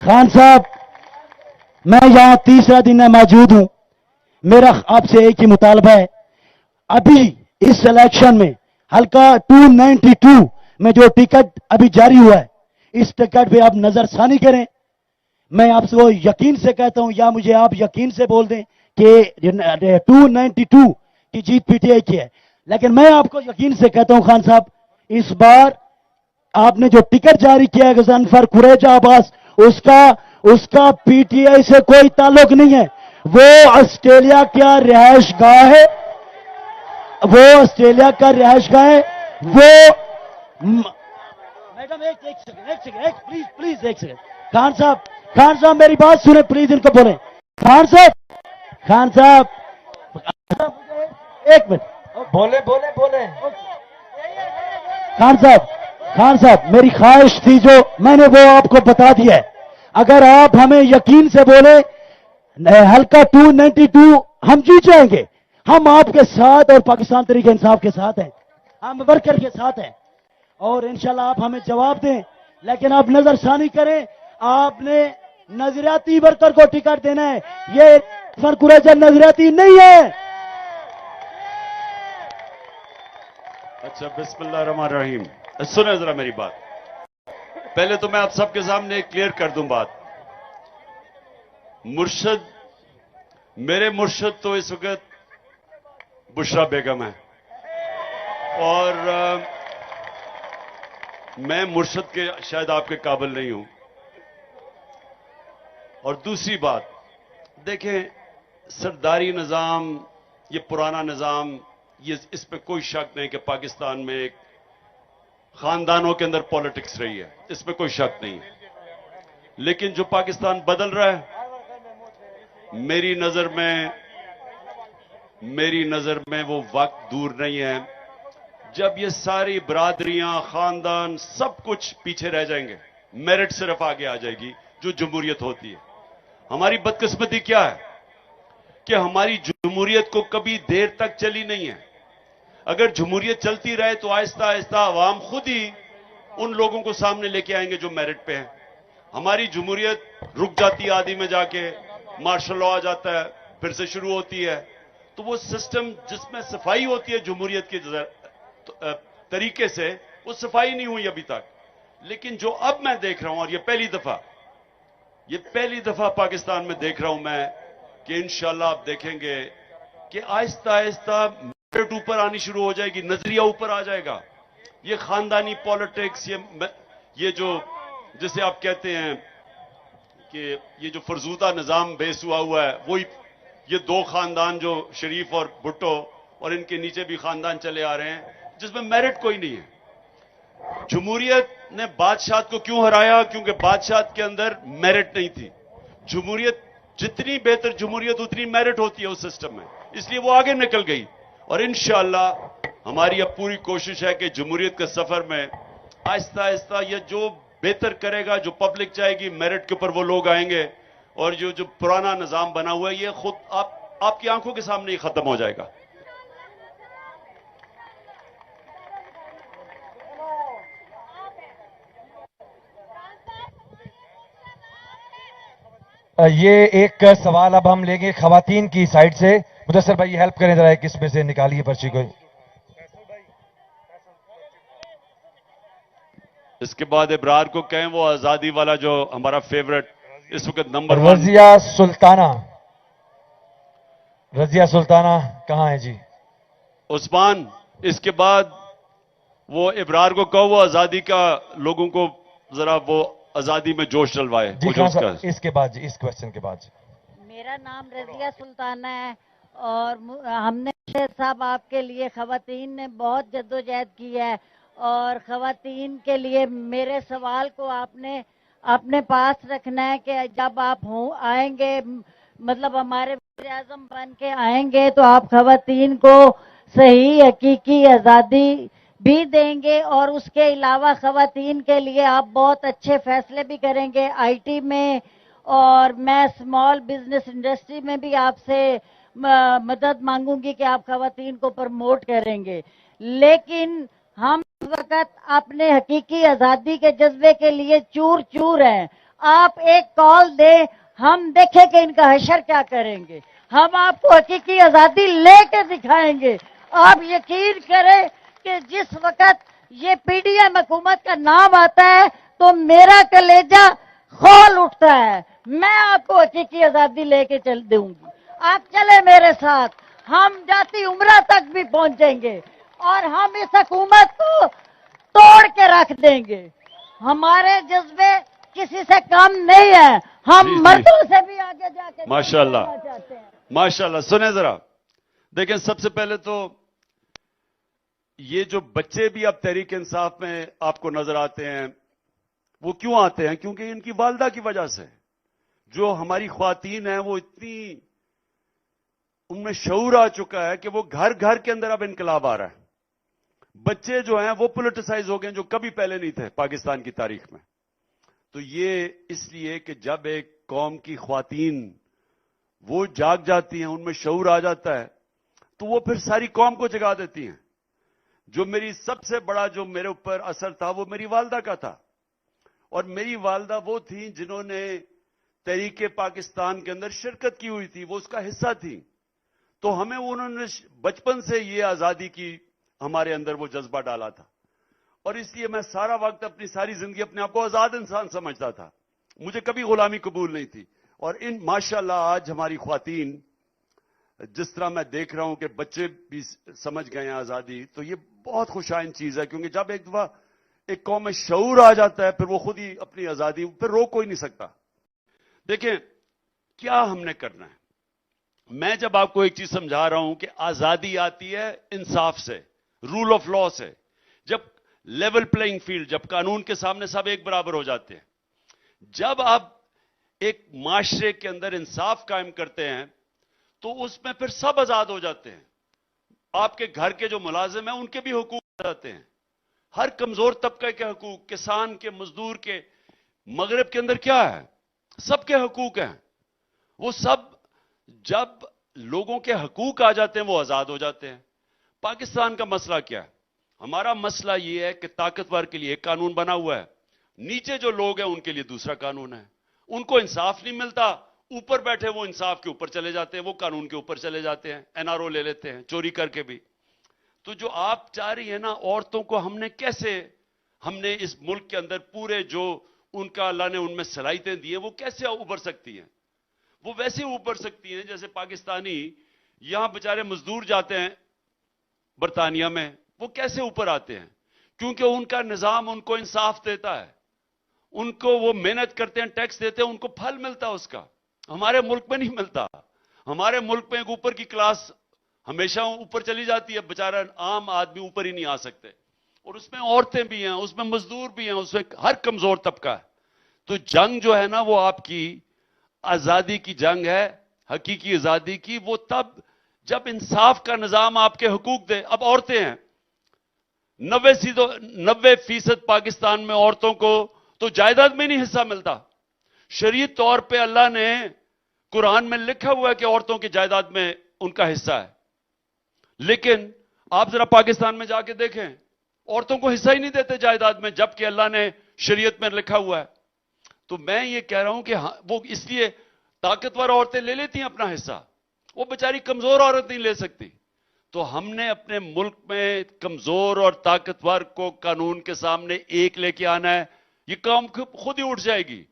खान साहब, मैं यहां तीसरा दिन में मौजूद हूं। मेरा आपसे एक ही मुतालबा है, अभी इस इलेक्शन में हल्का 292 में जो टिकट अभी जारी हुआ है, इस टिकट पे आप नजरसानी करें। मैं आपसे यकीन से कहता हूं, या मुझे आप यकीन से बोल दें कि 292 की जीत पीटीआई की है, लेकिन मैं आपको यकीन से कहता हूं खान साहब, इस बार आपने जो टिकट जारी किया है गजनफर कुरैजा अब्बास, उसका पीटीआई से कोई ताल्लुक नहीं है। वो ऑस्ट्रेलिया का रिहायश गाह है, वो ऑस्ट्रेलिया का रिहायश गाह है। वो मैडम एक सेकंड प्लीज एक सेकंड। खान साहब मेरी बात सुने प्लीज, इनको बोले। खान साहब एक मिनट, बोले खान साहब मेरी ख्वाहिश थी जो मैंने वो आपको बता दिया है। अगर आप हमें यकीन से बोले हल्का 292 हम जीत जाएंगे, हम आपके साथ और पाकिस्तान तरीके इंसाफ के साथ हैं, हम वर्कर के साथ हैं, और इंशाल्लाह आप हमें जवाब दें। लेकिन आप नजरसानी करें, आपने नजरियाती वर्कर को टिकट देना है, ये फरकुरेजा नजरियाती नहीं है। अच्छा, बिस्मिल्लाहिर्रहमानिर्रहीम। सुने जरा मेरी बात। पहले तो मैं आप सबके सामने क्लियर कर दूं बात। मेरे मुर्शद तो इस वक्त बुशरा बेगम है, और मैं मुर्शद के शायद आपके काबिल नहीं हूं। और दूसरी बात, देखें, सरदारी निजाम, ये पुराना निजाम, ये इस पे कोई शक नहीं कि पाकिस्तान में एक खानदानों के अंदर पॉलिटिक्स रही है, इसमें कोई शक नहीं है। लेकिन जो पाकिस्तान बदल रहा है, मेरी नजर में वो वक्त दूर नहीं है जब ये सारी बरादरियां, खानदान, सब कुछ पीछे रह जाएंगे, मेरिट सिर्फ आगे आ जाएगी, जो जमहूरियत होती है। हमारी बदकिस्मती क्या है कि हमारी जमहूरियत को कभी देर तक चली नहीं है। अगर जमहूरियत चलती रहे तो आहिस्ता आहिस्ता अवाम खुद ही उन लोगों को सामने लेके आएंगे जो मेरिट पे हैं। हमारी जमहूरियत रुक जाती है आदि में जाके, मार्शल लॉ आ जाता है, फिर से शुरू होती है। तो वो सिस्टम जिसमें सफाई होती है जमहूरियत के तरीके से, वो सफाई नहीं हुई अभी तक। लेकिन जो अब मैं देख रहा हूं, और ये पहली दफा पाकिस्तान में देख रहा हूं मैं, कि इंशाल्लाह आप देखेंगे कि आहिस्ता आहिस्ता मेरिट ऊपर आनी शुरू हो जाएगी, नजरिया ऊपर आ जाएगा। ये खानदानी पॉलिटिक्स, ये जो जिसे आप कहते हैं कि ये जो फरजूदा निजाम बेस हुआ है, वही ये दो खानदान जो शरीफ और भुट्टो, और इनके नीचे भी खानदान चले आ रहे हैं, जिसमें मेरिट कोई नहीं है। जमहूरियत ने बादशाह को क्यों हराया? क्योंकि बादशाह के अंदर मेरिट नहीं थी। जमहूरियत, जितनी बेहतर जमहूरियत उतनी मेरिट होती है उस सिस्टम में, इसलिए वो आगे निकल गई। और इंशाअल्लाह हमारी अब पूरी कोशिश है कि जमहूरियत के सफर में आहिस्ता आहिस्ता ये जो बेहतर करेगा, जो पब्लिक चाहेगी, मेरिट के ऊपर वो लोग आएंगे, और जो पुराना निजाम बना हुआ है, ये खुद आपकी आंखों के सामने ही खत्म हो जाएगा। ये एक सवाल अब हम लेंगे खवातीन की साइड से। मुदस्सर भाई हेल्प करें जरा, किस में से निकालिए पर्ची को। इसके बाद इब्रार को कहें वो आजादी वाला जो हमारा फेवरेट इस वक्त नंबर 1, रजिया सुल्ताना कहां है जी? उस्मान। इसके बाद वो इब्रार को कहो वो आजादी का, लोगों को जरा वो आजादी में जोश डलवाए। इसके बाद जी, इस क्वेश्चन के बाद। मेरा नाम रजिया सुल्ताना है, और हमने साहब आपके लिए खवातीन ने बहुत जद्दोजहद की है, और खवातीन के लिए मेरे सवाल को आपने अपने पास रखना है कि जब आप आएंगे, मतलब हमारे वज़ीर-ए-आज़म बन के आएंगे, तो आप खवातीन को सही हकीकी आज़ादी भी देंगे, और उसके अलावा खवातीन के लिए आप बहुत अच्छे फैसले भी करेंगे आईटी में, और मैं स्मॉल बिजनेस इंडस्ट्री में भी आपसे मदद मांगूंगी कि आप खवातीन को प्रमोट करेंगे। लेकिन हम इस वक्त अपने हकीकी आज़ादी के जज्बे के लिए चूर चूर हैं। आप एक कॉल दें, हम देखें कि इनका हशर क्या करेंगे। हम आपको हकीकी आजादी लेके दिखाएंगे। आप यकीन करें कि जिस वक्त ये पीडीएम हुकूमत का नाम आता है तो मेरा कलेजा खोल उठता है। मैं आपको हकीकी आजादी लेके चल दूंगी। आप चले मेरे साथ, हम जाती उम्रा तक भी पहुंचेंगे और हम इस हुकूमत को तोड़ के रख देंगे। हमारे जज्बे किसी से कम नहीं है, हम जी, जी। मर्दों से भी आगे जाके माशाल्लाह। जाना चाहते हैं। माशाल्लाह। सुने जरा, देखें, सबसे पहले तो ये जो बच्चे भी अब तहरीक इंसाफ में आपको नजर आते हैं, वो क्यों आते हैं? क्योंकि इनकी वालदा की वजह से। जो हमारी ख्वातीन हैं वो इतनी, उनमें शऊर आ चुका है कि वो घर घर के अंदर अब इनकलाब आ रहा है। बच्चे जो हैं वो पोलिटिसाइज हो गए, जो कभी पहले नहीं थे पाकिस्तान की तारीख में। तो ये इसलिए कि जब एक कौम की ख्वातीन वो जाग जाती हैं, उनमें शऊर आ जाता है, तो वो फिर सारी कौम को जगा देती हैं। जो मेरी सबसे बड़ा जो मेरे ऊपर असर था वो मेरी वालदा का था। और मेरी वालदा वो थी जिन्होंने तहरीक पाकिस्तान के अंदर शिरकत की हुई थी, वो उसका हिस्सा थी। तो हमें उन्होंने बचपन से ये आजादी की हमारे अंदर वो जज्बा डाला था। और इसलिए मैं सारा वक्त अपनी सारी जिंदगी अपने आप को आजाद इंसान समझता था। मुझे कभी गुलामी कबूल नहीं थी। और इन माशाल्लाह आज हमारी ख्वातीन, जिस तरह मैं देख रहा हूं कि बच्चे भी समझ गए हैं आजादी, तो ये बहुत खुशाइन चीज है। क्योंकि जब एक दफा एक कौम में शऊर आ जाता है, फिर वो खुद ही अपनी आजादी फिर रोक कोई नहीं सकता। देखें, क्या हमने करना है। मैं जब आपको एक चीज समझा रहा हूं कि आजादी आती है इंसाफ से, रूल ऑफ लॉ से। जब लेवल प्लेइंग फील्ड, जब कानून के सामने सब एक बराबर हो जाते हैं, जब आप एक माशरे के अंदर इंसाफ कायम करते हैं, तो उसमें फिर सब आजाद हो जाते हैं। आपके घर के जो मुलाजिम हैं उनके भी हुकूक आ जाते हैं। हर कमजोर तबके के हुकूक, किसान के, मजदूर के। मगरिब के अंदर क्या है? सबके हुकूक हैं। वो सब जब लोगों के हुकूक आ जाते हैं वो आजाद हो जाते हैं। पाकिस्तान का मसला क्या है? हमारा मसला यह है कि ताकतवर के लिए एक कानून बना हुआ है, नीचे जो लोग हैं उनके लिए दूसरा कानून है। उनको इंसाफ नहीं मिलता, ऊपर बैठे वो इंसाफ के ऊपर चले जाते हैं, वो कानून के ऊपर चले जाते हैं, एनआरओ ले लेते हैं चोरी करके भी। तो जो आप चाह रही है ना, औरतों को हमने इस मुल्क के अंदर पूरे जो उनका अल्लाह ने उनमें सलाहियतें दी है, वो कैसे उभर सकती हैं? वो वैसे उभर सकती हैं जैसे पाकिस्तानी यहां बेचारे मजदूर जाते हैं बरतानिया में, वो कैसे ऊपर आते हैं? क्योंकि उनका निजाम उनको इंसाफ देता है, उनको वो मेहनत करते हैं, टैक्स देते हैं, उनको फल मिलता है उसका। हमारे मुल्क में नहीं मिलता। हमारे मुल्क में एक ऊपर की क्लास हमेशा ऊपर चली जाती है, बेचारा आम आदमी ऊपर ही नहीं आ सकते। और उसमें औरतें भी हैं, उसमें मजदूर भी हैं, उसमें हर कमजोर तबका है। तो जंग जो है ना, वो आपकी आजादी की जंग है, हकीकी आजादी की। वो तब जब इंसाफ का निजाम आपके हुकूक दे। अब औरतें हैं, 90% पाकिस्तान में औरतों को तो जायदाद में नहीं हिस्सा मिलता। शरीयत तौर पे अल्लाह ने कुरान में लिखा हुआ है कि औरतों की जायदाद में उनका हिस्सा है। लेकिन आप जरा पाकिस्तान में जाके देखें, औरतों को हिस्सा ही नहीं देते जायदाद में, जबकि अल्लाह ने शरीयत में लिखा हुआ है। तो मैं ये कह रहा हूं कि वो इसलिए ताकतवर औरतें ले लेती हैं अपना हिस्सा, वो बेचारी कमजोर औरत नहीं ले सकती। तो हमने अपने मुल्क में कमजोर और ताकतवर को कानून के सामने एक लेके आना है। ये काम खुद ही उठ जाएगी।